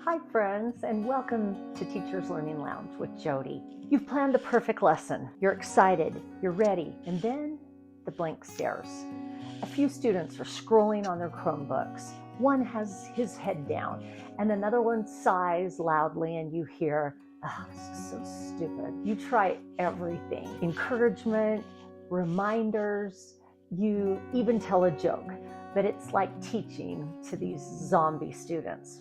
Hi friends, and welcome to Teachers Learning Lounge with Jody. You've planned the perfect lesson. You're excited, you're ready, and then the blank stares. A few students are scrolling on their Chromebooks. One has his head down, and another one sighs loudly, and you hear, "Oh, this is so stupid." You try everything. Encouragement, reminders, you even tell a joke, but it's like teaching to these zombie students.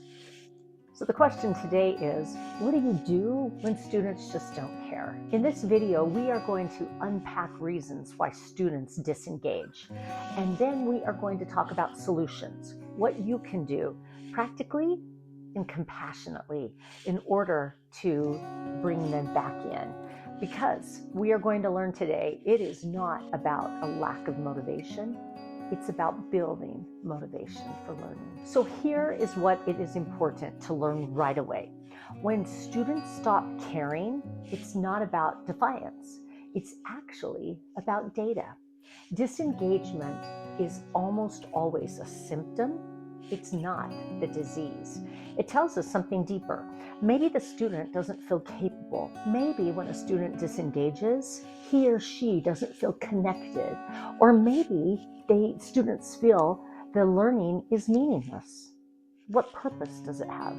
So the question today is, what do you do when students just don't care? In this video, we are going to unpack reasons why students disengage. And then we are going to talk about solutions, what you can do practically and compassionately in order to bring them back in. Because we are going to learn today, it is not about a lack of motivation. It's about building motivation for learning. So here is what it is important to learn right away. When students stop caring, it's not about defiance. It's actually about data. Disengagement is almost always a symptom. It's not the disease. It tells us something deeper. Maybe the student doesn't feel capable. Maybe when a student disengages, he or she doesn't feel connected. Or maybe students feel the learning is meaningless. What purpose does it have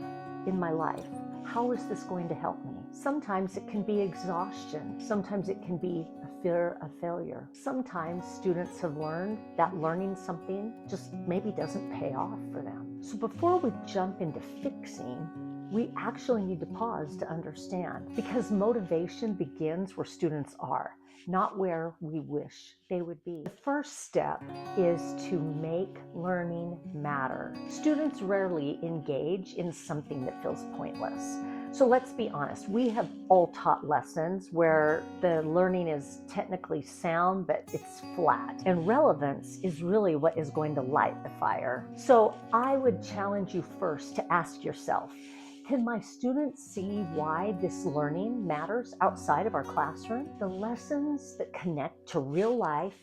in my life? How is this going to help me? Sometimes it can be exhaustion. Sometimes it can be a fear of failure. Sometimes students have learned that learning something just maybe doesn't pay off for them. So before we jump into fixing, we actually need to pause to understand, because motivation begins where students are, not where we wish they would be. The first step is to make learning matter. Students rarely engage in something that feels pointless. So let's be honest, we have all taught lessons where the learning is technically sound, but it's flat. And relevance is really what is going to light the fire. So I would challenge you first to ask yourself, can my students see why this learning matters outside of our classroom? The lessons that connect to real life,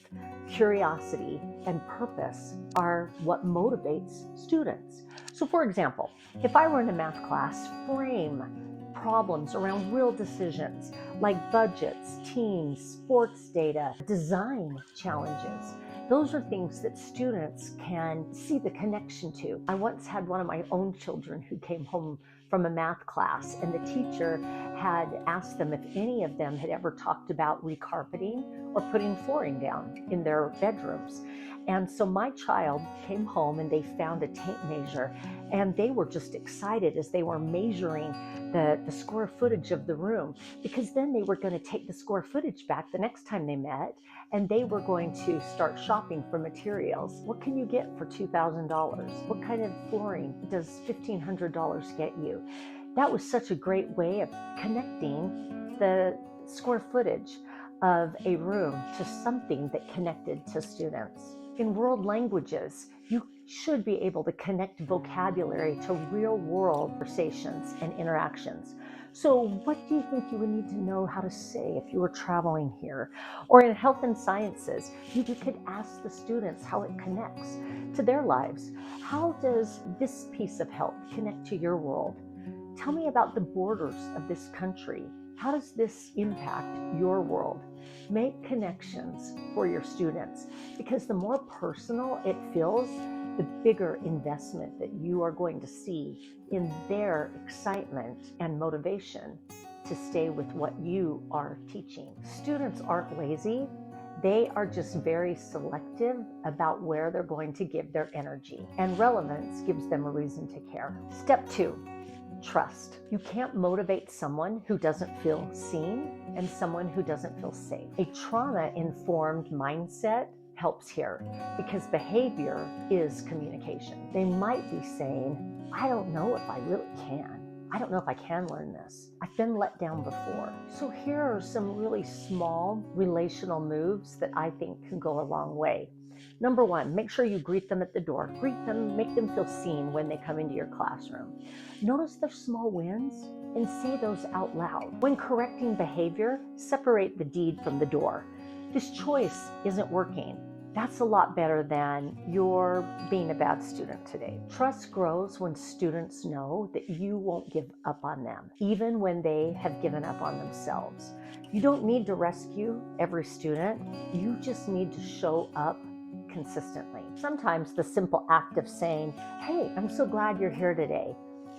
curiosity, and purpose are what motivates students. So for example, if I were in a math class, frame problems around real decisions like budgets, teams, sports data, design challenges. Those are things that students can see the connection to. I once had one of my own children who came home from a math class, and the teacher had asked them if any of them had ever talked about recarpeting or putting flooring down in their bedrooms. And so my child came home and they found a tape measure, and they were just excited as they were measuring the square footage of the room, because then they were going to take the square footage back the next time they met, and they were going to start shopping for materials. What can you get for $2,000? What kind of flooring does $1,500 get you? That was such a great way of connecting the square footage of a room to something that connected to students. In world languages, you should be able to connect vocabulary to real world conversations and interactions. So what do you think you would need to know how to say if you were traveling here? Or in health and sciences, you could ask the students how it connects to their lives. How does this piece of health connect to your world? Tell me about the borders of this country. How does this impact your world? Make connections for your students, because the more personal it feels, the bigger investment that you are going to see in their excitement and motivation to stay with what you are teaching. Students aren't lazy. They are just very selective about where they're going to give their energy, and relevance gives them a reason to care. Step 2. Trust. You can't motivate someone who doesn't feel seen and someone who doesn't feel safe. A trauma-informed mindset helps here, because behavior is communication. They might be saying, I don't know if I really can. I don't know if I can learn this. I've been let down before. So here are some really small relational moves that I think can go a long way. Number 1, make sure you greet them at the door. Greet them, make them feel seen when they come into your classroom. Notice their small wins and say those out loud. When correcting behavior, separate the deed from the door. This choice isn't working. That's a lot better than "you're being a bad student today." Trust grows when students know that you won't give up on them, even when they have given up on themselves. You don't need to rescue every student. You just need to show up consistently. Sometimes the simple act of saying, "Hey, I'm so glad you're here today,"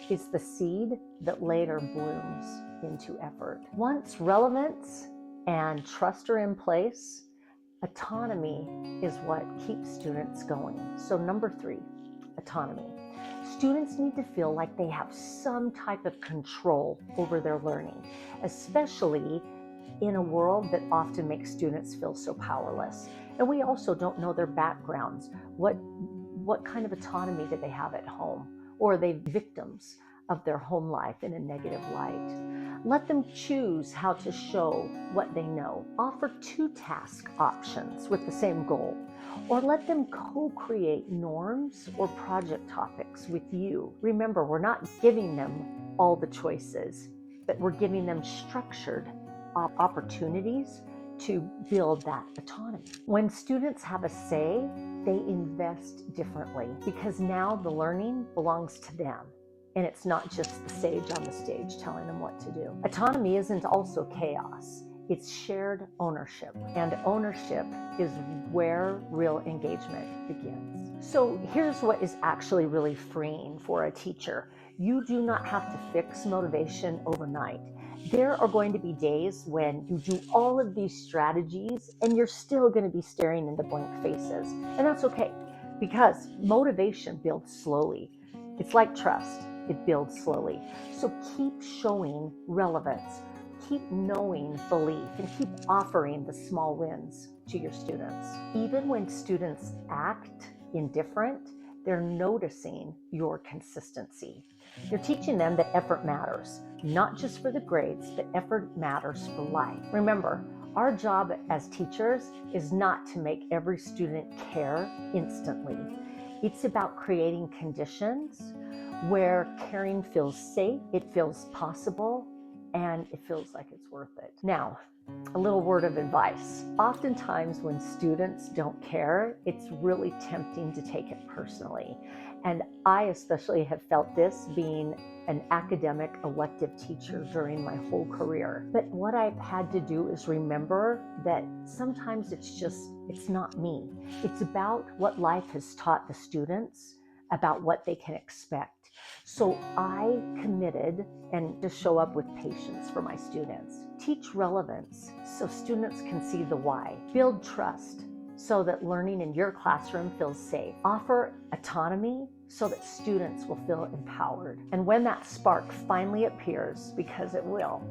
is the seed that later blooms into effort. Once relevance and trust are in place, autonomy is what keeps students going. So number 3, autonomy. Students need to feel like they have some type of control over their learning, especially in a world that often makes students feel so powerless. And we also don't know their backgrounds. What kind of autonomy do they have at home? Or are they victims of their home life in a negative light? Let them choose how to show what they know. Offer 2 task options with the same goal, or let them co-create norms or project topics with you. Remember, we're not giving them all the choices, but we're giving them structured opportunities to build that autonomy. When students have a say, they invest differently because now the learning belongs to them. And it's not just the sage on the stage telling them what to do. Autonomy isn't also chaos. It's shared ownership. And ownership is where real engagement begins. So here's what is actually really freeing for a teacher. You do not have to fix motivation overnight. There are going to be days when you do all of these strategies and you're still going to be staring into blank faces. And that's okay, because motivation builds slowly. It's like trust. It builds slowly. So keep showing relevance, keep knowing belief, and keep offering the small wins to your students. Even when students act indifferent, they're noticing your consistency. You're teaching them that effort matters, not just for the grades, but effort matters for life. Remember, our job as teachers is not to make every student care instantly. It's about creating conditions where caring feels safe, it feels possible, and it feels like it's worth it. Now, a little word of advice. Oftentimes when students don't care, it's really tempting to take it personally. And I especially have felt this being an academic elective teacher during my whole career. But what I've had to do is remember that sometimes it's not me. It's about what life has taught the students about what they can expect. So I committed and to show up with patience for my students. Teach relevance so students can see the why. Build trust so that learning in your classroom feels safe. Offer autonomy so that students will feel empowered. And when that spark finally appears, because it will,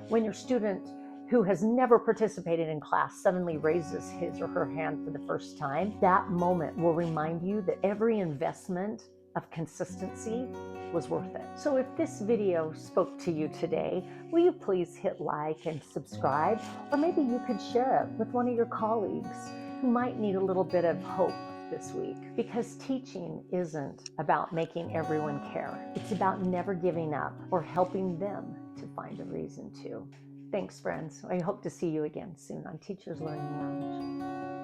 when your student who has never participated in class suddenly raises his or her hand for the first time, that moment will remind you that every investment of consistency was worth it. So if this video spoke to you today, will you please hit like and subscribe? Or maybe you could share it with one of your colleagues who might need a little bit of hope this week. Because teaching isn't about making everyone care. It's about never giving up or helping them to find a reason to. Thanks, friends. I hope to see you again soon on Teachers Learning Lounge.